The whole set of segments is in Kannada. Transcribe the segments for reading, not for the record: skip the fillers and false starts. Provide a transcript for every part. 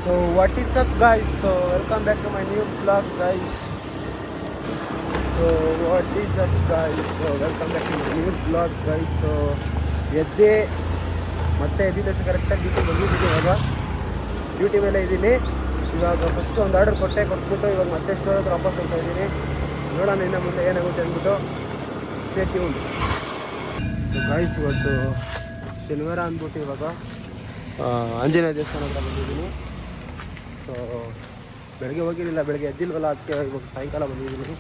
So what is up guys? So welcome back to my new vlog guys. So what is up guys? So welcome back to my new vlog guys. So ಎದ್ದೆ ಮತ್ತೆ ಎದ್ದಿದ ತಕ್ಷಣ ಕರೆಕ್ಟಾಗಿ ಡ್ಯೂಟಿ ಬಂದಿದ್ದೀನಿ. ಇವಾಗ ಡ್ಯೂಟಿ ಮೇಲೆ ಇದ್ದೀನಿ. ಇವಾಗ ಫಸ್ಟ್ ಒಂದು ಆರ್ಡರ್ ಕೊಟ್ಬಿಟ್ಟು ಇವಾಗ ಮತ್ತೆ ಸ್ಟೋರ್ ಹತ್ರ ವಾಪಸ್ ಹೋಗ್ತಾ ಇದ್ದೀನಿ. ನೋಡೋಣ ಇನ್ನು ಮುಂದೆ ಏನಾಗುತ್ತೆ ಅಂದ್ಬಿಟ್ಟು ಸ್ಟೇ ಟ್ಯೂನ್. ಸೊ ಗಾಯ್ಸ್ ಇವತ್ತು ಶನಿವಾರ ಅಂದ್ಬಿಟ್ಟು ಇವಾಗ ಆಂಜನೇಯ ದೇವಸ್ಥಾನ ಹತ್ರ ಬಂದಿದ್ದೀನಿ. ಸೊ ಬೆಳಗ್ಗೆ ಹೋಗಿರಲಿಲ್ಲ, ಬೆಳಗ್ಗೆ ಎದ್ದಿಲ್ವಲ್ಲ, ಅದಕ್ಕೆ ಇವಾಗ ಸಾಯಂಕಾಲ ಬಂದಿದ್ದೀನಿ.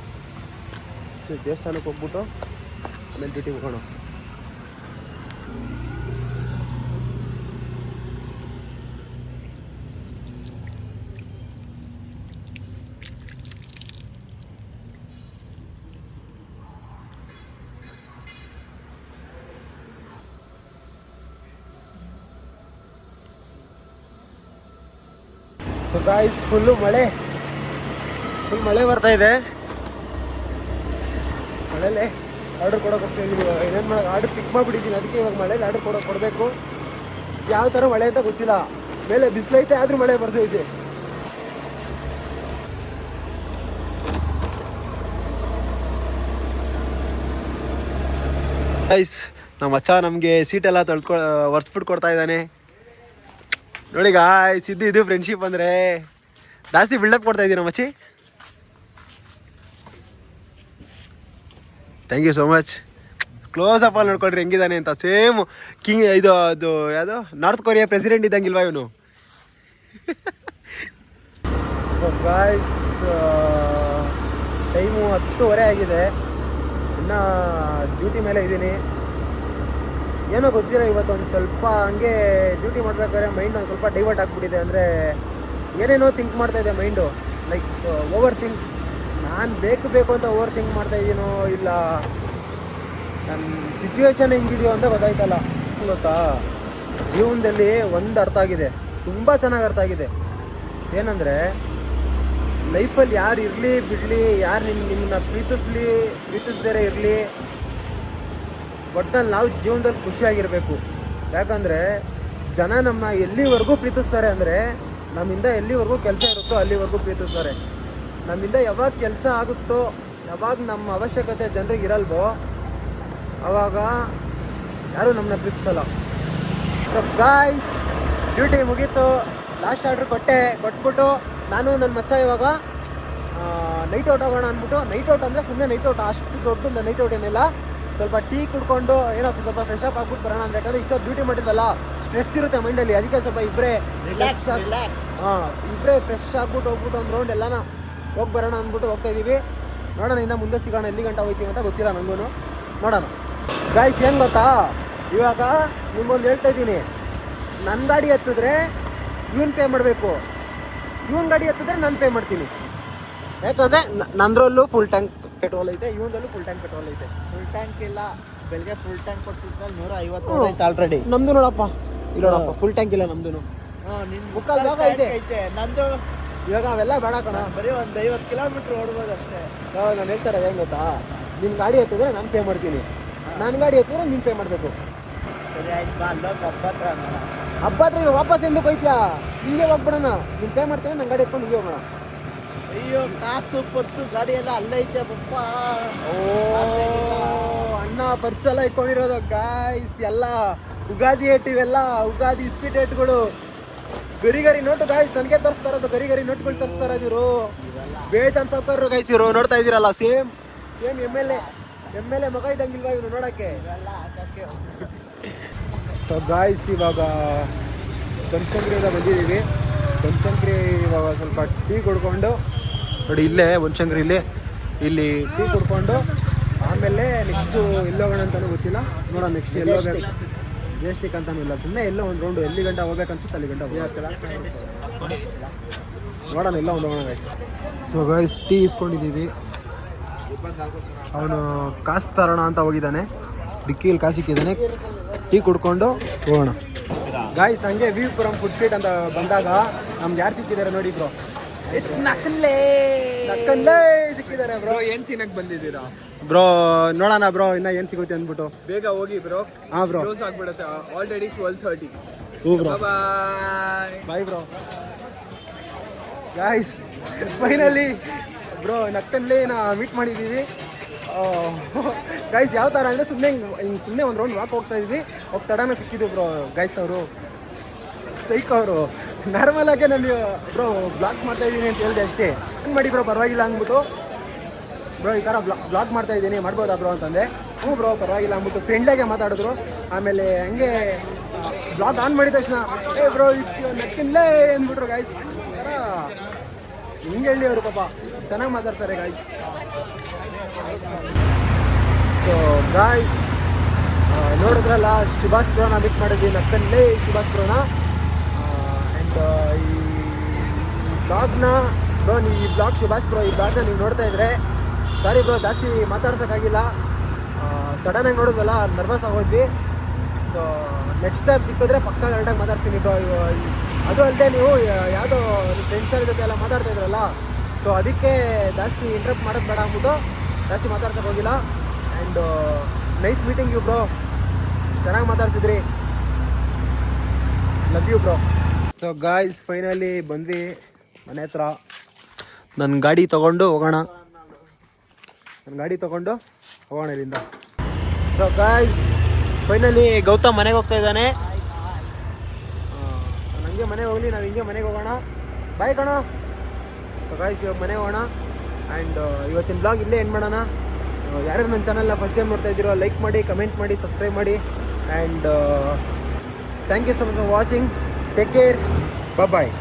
ಅಷ್ಟು ದೇವಸ್ಥಾನಕ್ಕೆ ಹೋಗ್ಬಿಟ್ಟು ಆಮೇಲೆ ಡ್ಯೂಟಿಗೆ ಹೋಗೋಣ. ಸೊ ಗಾಯ್ಸ್ ಫುಲ್ ಮಳೆ ಬರ್ತಾ ಇದೆ. ಮಳೆಯಲ್ಲೇ ಆರ್ಡರ್ ಕೊಡೋಕೆ ಹೋಗ್ತಾ ಇದ್ದೀನಿ. ಇವಾಗ ಏನೇನು ಮಾಡೋಕೆ ಆರ್ಡರ್ ಪಿಕ್ ಮಾಡಿಬಿಟ್ಟಿದ್ದೀನಿ. ಅದಕ್ಕೆ ಇವಾಗ ಮಳೇಲಿ ಆರ್ಡರ್ ಕೊಡಬೇಕು. ಯಾವ ಥರ ಮಳೆ ಅಂತ ಗೊತ್ತಿಲ್ಲ. ಮೇಲೆ ಬಿಸಿಲೈತೆ ಆದರೂ ಮಳೆ ಬರ್ತೈತೆ. ಗೈಸ್ ನಮ್ಮ ಅಚ್ಚ ನಮಗೆ ಸೀಟೆಲ್ಲ ಒರೆಸ್ಬಿಟ್ಟು ಕೊಡ್ತಾ ಇದ್ದಾನೆ ನೋಡಿ. ಗಾಯ್ಸ್ ಇದು ಫ್ರೆಂಡ್ಶಿಪ್ ಅಂದರೆ ಜಾಸ್ತಿ ಬಿಲ್ಡಪ್ ಕೊಡ್ತಾ ಇದ್ದೀನಿ ಮಚ್ಚಿ. Thank you so much. Close up ಅಲ್ಲಿ ನೋಡ್ಕೊಳ್ರಿ ಹೆಂಗಿದ್ದಾನೆ ಅಂತ. ಸೇಮ್ ಕಿಂಗ್ ಅದು ಯಾವುದು ನಾರ್ತ್ ಕೊರಿಯಾ ಪ್ರೆಸಿಡೆಂಟ್ ಇದ್ದಂಗಿಲ್ವಾ ಇವನು. ಸೊ ಗಾಯ್ಸ್ ಟೈಮು 10:30 ಆಗಿದೆ. ಇನ್ನು ಡ್ಯೂಟಿ ಮೇಲೆ ಇದ್ದೀನಿ. ಏನೋ ಗೊತ್ತಿಲ್ಲ, ಇವತ್ತು ಒಂದು ಸ್ವಲ್ಪ ಹಂಗೆ ಡ್ಯೂಟಿ ಮಾಡ್ಬೇಕಾದ್ರೆ ಮೈಂಡ್ ಒಂದು ಸ್ವಲ್ಪ ಡೈವರ್ಟ್ ಆಗಿಬಿಟ್ಟಿದೆ. ಅಂದರೆ ಏನೇನೋ ಥಿಂಕ್ ಮಾಡ್ತಾಯಿದ್ದೆ ಮೈಂಡು, ಲೈಕ್ ಓವರ್ ಥಿಂಕ್. ನಾನು ಬೇಕು ಅಂತ ಓವರ್ ಥಿಂಕ್ ಮಾಡ್ತಾಯಿದ್ದೀನೋ ಇಲ್ಲ ನನ್ನ ಸಿಚುವೇಶನ್ ಹೆಂಗಿದೆಯೋ ಅಂತ ಗೊತ್ತಾಯ್ತಲ್ಲ. ಗೊತ್ತಾ, ಜೀವನದಲ್ಲಿ ಒಂದು ಅರ್ಥ ಆಗಿದೆ, ತುಂಬ ಚೆನ್ನಾಗಿ ಅರ್ಥ ಆಗಿದೆ. ಏನಂದರೆ ಲೈಫಲ್ಲಿ ಯಾರು ಇರಲಿ ಬಿಡಲಿ, ಯಾರು ನಿಮ್ಮನ್ನ ಪ್ರೀತಿಸ್ದೇ ಇರಲಿ, ಒಟ್ಟಲ್ಲಿ ನಾವು ಜೀವನದಲ್ಲಿ ಖುಷಿಯಾಗಿರಬೇಕು. ಯಾಕಂದರೆ ಜನ ನಮ್ಮ ಎಲ್ಲಿವರೆಗೂ ಪ್ರೀತಿಸ್ತಾರೆ ಅಂದರೆ ನಮ್ಮಿಂದ ಎಲ್ಲಿವರೆಗೂ ಕೆಲಸ ಇರುತ್ತೋ ಅಲ್ಲಿವರೆಗೂ ಪ್ರೀತಿಸ್ತಾರೆ. ನಮ್ಮಿಂದ ಯಾವಾಗ ಕೆಲಸ ಆಗುತ್ತೋ, ಯಾವಾಗ ನಮ್ಮ ಅವಶ್ಯಕತೆ ಜನರಿಗೆ ಇರಲ್ವೋ ಆವಾಗ ಯಾರೂ ನಮ್ಮನ್ನ ಪ್ರೀತಿಸಲ್ಲ. ಸೊ ಗಾಯ್ಸ್ ಡ್ಯೂಟಿ ಮುಗೀತು. ಲಾಸ್ಟ್ ಆರ್ಡ್ರ್ ಕೊಟ್ಬಿಟ್ಟು ನಾನು ನನ್ನ ಮಚ್ಚ ಇವಾಗ ನೈಟ್ ಔಟ್ ಆಗೋಣ ಅಂದ್ಬಿಟ್ಟು. ನೈಟ್ ಔಟ್ ಅಂದರೆ ಸುಮ್ಮನೆ ನೈಟ್ ಔಟ್, ಅಷ್ಟು ದೊಡ್ಡದು ನೈಟ್ ಔಟ್ ಏನಿಲ್ಲ. ಸ್ವಲ್ಪ ಟೀ ಕುಡ್ಕೊಂಡು ಏನೋ ಸ್ವಲ್ಪ ಫ್ರೆಶ್ ಅಪ್ ಆಗ್ಬಿಟ್ಟು ಬರೋಣ ಅಂತ. ಯಾಕಂದರೆ ಇಷ್ಟೊತ್ತು ಡ್ಯೂಟಿ ಮಾಡಿದ್ವಲ್ಲ, ಸ್ಟ್ರೆಸ್ ಇರುತ್ತೆ ಮೈಂಡಲ್ಲಿ. ಅದಕ್ಕೆ ಸ್ವಲ್ಪ ಇಬ್ಬರೇ ಫ್ರೆಶ್ ಆಗ್ಬಿಟ್ಟು ಹೋಗ್ಬಿಟ್ಟು ಒಂದು ರೌಂಡ್ ಎಲ್ಲನ ಹೋಗಿ ಬರೋಣ ಅಂದ್ಬಿಟ್ಟು ಹೋಗ್ತಾ ಇದ್ದೀವಿ. ನೋಡೋಣ ಇನ್ನು ಮುಂದೆ ಸಿಗೋಣ. ಎಲ್ಲಿ ಗಂಟೆ ಹೋಗ್ತೀವಿ ಅಂತ ಗೊತ್ತಿಲ್ಲ ನನಗೂ. ನೋಡೋಣ ಗಾಯ್ಸ್. ಏನು ಗೊತ್ತಾ, ಇವಾಗ ನಿಮ್ಗೊಂದು ಹೇಳ್ತಾ ಇದ್ದೀನಿ. ನನ್ನ ಗಾಡಿ ಎತ್ತಿದ್ರೆ ಇವನು ಪೇ ಮಾಡಬೇಕು, ಇವನ್ ಗಾಡಿ ಎತ್ತಿದ್ರೆ ನಾನು ಪೇ ಮಾಡ್ತೀನಿ. ಯಾಕಂದರೆ ನಂದ್ರಲ್ಲೂ ಫುಲ್ ಟ್ಯಾಂಕ್ ಪೆಟ್ರೋಲ್ ಐತೆ, ಇವನದಲ್ಲೂ ಫುಲ್ ಟ್ಯಾಂಕ್ ಪೆಟ್ರೋಲ್ ಐತೆ. ಫುಲ್ ಟ್ಯಾಂಕ್ ಇಲ್ಲ, ಬೆಳಗ್ಗೆ ಫುಲ್ ಟ್ಯಾಂಕ್ ಕೊಡ್ತಿದ್ರೆ 150 ಐತೆ ಆಲ್ರೆಡಿ. ನಮ್ದು ನೋಡಪ್ಪ, ಇಲ್ಲ ನೋಡಪ್ಪ, ಫುಲ್ ಟ್ಯಾಂಕ್ ಇಲ್ಲ ನಮ್ದು. ಮುಕ್ಕಾಲು ಭಾಗ ಐತೆ ನಂದು. ಇವಾಗ ಅವೆಲ್ಲ ಬೇಡ ಕಣ, ಬರೀ ಒಂದು 50 ಕಿಲೋಮೀಟ್ರ್ ಓಡ್ಬೋದು ಅಷ್ಟೇ. ನಾನು ಹೇಳ್ತಾರೆ ಏನು ಗೊತ್ತಾ, ನಿನ್ನ ಗಾಡಿ ಎತ್ತಿದ್ರೆ ನಾನು ಪೇ ಮಾಡ್ತೀನಿ, ನನ್ನ ಗಾಡಿ ಎತ್ತಿದ್ರೆ ನೀನು ಪೇ ಮಾಡಬೇಕು. ಸರಿ ಆಯ್ತು ಬಾ, ಅಲ್ಲೋಗಿ ಹಬ್ಬ ಹತ್ರ ಇವಾಗ ವಾಪಸ್ ಎಂದು ಹೋಯ್ತೀಯಾ? ಹಿಂಗೆ ಹೋಗ್ಬಿಡೋಣ, ನೀನು ಪೇ ಮಾಡ್ತೇವೆ, ನನ್ನ ಗಾಡಿ ಎತ್ಕೊಂಡು ಹಿಂಗೆ ಹೋಗೋಣ. ಅಯ್ಯೋ ಕಾಸು ಪರ್ಸು ಗಾಡಿ ಎಲ್ಲ ಅಲ್ಲೈತೆ ಪಪ್ಪ. ಓ ಅಣ್ಣ ಪರ್ಸೆಲ್ಲ ಇಟ್ಕೊಂಡಿರೋದು ಗಾಯ್ಸ್. ಎಲ್ಲ ಉಗಾದಿ ಏಟ್, ಇವೆಲ್ಲ ಉಗಾದಿ ಇಸ್ಪೀಟ್ ಏಟ್ಗಳು. ಗರಿ ನೋಟು ಗಾಯ್ಸ್, ನನಗೆ ತರಿಸ್ತಾ ಇರೋದು ಗರಿ ನೋಟ್ಗಳು ತರಿಸ್ತಾ ಇರೋದಿರು. ಬೇಟ್ ಅನ್ಸೋರು ಗಾಯ್ಸ್ ಇವರು. ನೋಡ್ತಾ ಇದ್ದೀರಲ್ಲ, ಸೇಮ್ ಎಮ್ ಎಲ್ ಎ ಮಗ ಇದ್ದಂಗಿಲ್ವಾ ಇವನು ನೋಡೋಕ್ಕೆ. ಸೊ ಗಾಯ್ಸ್ ಇವಾಗ ಬನಶಂಕರಿಯಿಂದ ಬಂದಿದ್ದೀವಿ. ಬನಶಂಕರಿ ಇವಾಗ ಸ್ವಲ್ಪ ಟೀ ಕುಡ್ಕೊಂಡು ನೋಡಿ, ಇಲ್ಲೇ ಬನಶಂಕರಿ ಇಲ್ಲಿ ಟೀ ಕುಡ್ಕೊಂಡು ಆಮೇಲೆ ನೆಕ್ಸ್ಟು ಎಲ್ಲೋಗೋಣ ಅಂತಲೂ ಗೊತ್ತಿಲ್ಲ. ನೋಡೋಣ ನೆಕ್ಸ್ಟ್ ಎಲ್ಲೋಗ್ಬೇಕು. ಜೇಸ್ಟಿಕ್ ಅಂತಾನೂ ಇಲ್ಲ, ಸುಮ್ಮನೆ ಎಲ್ಲೋ ಒಂದು ರೌಂಡು. ಎಲ್ಲಿ ಗಂಟೆ ಹೋಗ್ಬೇಕು ಅನ್ಸುತ್ತೆ ಅಲ್ಲಿ ಗಂಟೆ ಹೋಗ್ತಿಲ್ಲ. ನೋಡೋಣ ಎಲ್ಲ ಒಂದು ಹೋಗೋಣ ಗಾಯ್ಸ್. ಸೊ ಗಾಯ್ಸ್ ಟೀ ಇಸ್ಕೊಂಡಿದ್ದೀವಿ. ಅವನು ಕಾಸು ತರೋಣ ಅಂತ ಹೋಗಿದ್ದಾನೆ, ಡಿಕ್ಕಿಯಲ್ಲಿ ಕಾಸು ಸಿಕ್ಕಿದ್ದಾನೆ. ಟೀ ಕುಡ್ಕೊಂಡು ಹೋಗೋಣ ಗಾಯ್ಸ್. ಹಂಗೆ ವಿ ಪುರಂ ಫುಡ್ ಸ್ಟ್ರೀಟ್ ಅಂತ ಬಂದಾಗ ನಮ್ಗೆ ಯಾರು ಸಿಕ್ಕಿದ್ದಾರೆ ನೋಡಿ ಬ್ರೋ. ಇಟ್ಸ್ ನಕಲ್ಲೇ ಸಿಕ್ಕಿದ್ದಾರೆ ಬ್ರೋ. ಏನ್ ತಿನ್ನಕ್ ಬಂದಿದ್ದೀರಾ ಬ್ರೋ? ನೋಡೋಣ ಬ್ರೋ ಇನ್ನ ಏನ್ ಸಿಗುತ್ತೆ ಅಂದ್ಬಿಟ್ಟು. ಬೇಗ ಹೋಗಿ ಬ್ರೋ. ಹಾಂ ಬ್ರೋ, ಕ್ಲೋಸ್ ಆಗ್ಬಿಡುತ್ತೆ ಆಲ್ರೆಡಿ 12:30. ಹ್ಞೂ bro, bye bye bro. Guys finally bro ನಕ್ಕಲ್ಲಿ ಮೀಟ್ ಮಾಡಿದ್ದೀವಿ ಗೈಸ್ ಯಾವ ಥರ ಅಂದರೆ ಸುಮ್ಮನೆ ಒಂದು ರೌಂಡ್ ವಾಕ್ ಹೋಗ್ತಾ ಇದ್ವಿ ಹೋಗಿ ಸಡನ್ನಾಗಿ ಸಿಕ್ಕಿದ್ದು ಬ್ರೋ ಗೈಸ್ ಅವರು ಸೈಕ್ ಅವರು ನಾರ್ಮಲಾಗೆ ನಾನು ಬ್ರೋ ಬ್ಲಾಗ್ ಮಾಡ್ತಾ ಇದ್ದೀನಿ ಅಂತ ಹೇಳಿದೆ ಅಷ್ಟೇ ಏನು ಮಾಡಿ ಬ್ರೋ ಪರವಾಗಿಲ್ಲ ಅಂದ್ಬಿಟ್ಟು ಬ್ರೋ ಈ ಥರ ಬ್ಲಾಗ್ ಮಾಡ್ತಾ ಇದ್ದೀನಿ ಮಾಡ್ಬೋದಾ ಬ್ರೋ ಅಂತಂದೆ ಹ್ಞೂ ಬ್ರೋ ಪರವಾಗಿಲ್ಲ ಅಂದ್ಬಿಟ್ಟು ಫ್ರೆಂಡಾಗೆ ಮಾತಾಡಿದ್ರು ಆಮೇಲೆ ಹಂಗೆ ಬ್ಲಾಗ್ ಆನ್ ಮಾಡಿದ ತಕ್ಷಣ ಏ ಬ್ರೋ ಇಟ್ಸ್ ನಕ್ಕಿನ್ಲೇ ಅಂದ್ಬಿಟ್ರು ಗಾಯ್ಸ್ ಈ ಥರ ಹಿಂಗೆ ಹೇಳಿ ಅವರು ಪಾಪ ಚೆನ್ನಾಗಿ ಮಾತಾಡ್ತಾರೆ ಗಾಯ್ಸ್ ಸೊ ಗಾಯ್ಸ್ ನೋಡಿದ್ರಲ್ಲ ಸುಭಾಷ್ ಬ್ರೋನ ಮೀಟ್ ಮಾಡಿದ್ವಿ ನಕ್ಕಲ್ಲೇ ಸುಭಾಷ್ ಬ್ರೋನ ಆ್ಯಂಡ್ ಈ ಬ್ಲಾಗ್ನ ಬ್ರೋ ಈ ಬ್ಲಾಗ್ ಸುಭಾಷ್ ಬ್ರೋ ಈ ಬ್ಲಾಗ್ನ ನೀವು ನೋಡ್ತಾ ಇದ್ರೆ ಸಾರಿ ಬ್ರೋ ಜಾಸ್ತಿ ಮಾತಾಡ್ಸೋಕ್ಕಾಗಿಲ್ಲ ಸಡನ್ನಾಗಿ ನೋಡೋದಲ್ಲ ನರ್ವಸ್ ಆಗೋದ್ವಿ ಸೊ ನೆಕ್ಸ್ಟ್ ಟೈಮ್ ಸಿಕ್ಕಿದ್ರೆ ಪಕ್ಕ ಕರೆಕ್ಟಾಗಿ ಮಾತಾಡ್ತೀನಿ ಬ್ರೋ ಅದು ಅಲ್ಲದೆ ನೀವು ಯಾವುದೋ ಫ್ರೆಂಡ್ಸರ ಜೊತೆ ಎಲ್ಲ ಮಾತಾಡ್ತಾ ಇದ್ರಲ್ಲ ಸೊ ಅದಕ್ಕೆ ಜಾಸ್ತಿ ಇಂಟ್ರಪ್ಟ್ ಮಾಡೋದು ಬೇಡ ಅಂದ್ಬಿಟ್ಟು ಜಾಸ್ತಿ ಮಾತಾಡ್ಸೋಕೆ ಹೋಗಿಲ್ಲ and nice meeting you bro ಚೆನ್ನಾಗಿ ಮಾತಾಡ್ಸಿದ್ರಿ love you bro so guys finally ಬಂದ್ವಿ ಮನೆ ಹತ್ರ ನನ್ನ ಗಾಡಿ ತೊಗೊಂಡು ಹೋಗೋಣ ಇಲ್ಲಿಂದ ಸೊ ಗಾಯ್ಸ್ ಫೈನಲಿ ಗೌತಮ್ ಮನೆಗೆ ಹೋಗ್ತಾ ಇದ್ದಾನೆ ನನಗೆ ಮನೆಗೆ ಹೋಗಲಿ ನಾವು ಹಿಂಗೆ ಮನೆಗೆ ಹೋಗೋಣ ಬಾಯ್ ಕಣೋ ಸೊ ಗಾಯ್ಸ್ ಇವಾಗ ಮನೆಗೆ ಹೋಗೋಣ ಆ್ಯಂಡ್ ಇವತ್ತಿನ ಬ್ಲಾಗ್ ಇಲ್ಲೇ ಎಂಡ್ ಮಾಡೋಣ ಯಾರ್ಯಾರು ನನ್ನ ಚಾನಲ್ನ ಫಸ್ಟ್ ಟೈಮ್ ನೋಡ್ತಾ ಇದ್ದೀರೋ ಲೈಕ್ ಮಾಡಿ ಕಮೆಂಟ್ ಮಾಡಿ ಸಬ್ಸ್ಕ್ರೈಬ್ ಮಾಡಿ and thank you so much for watching take care bye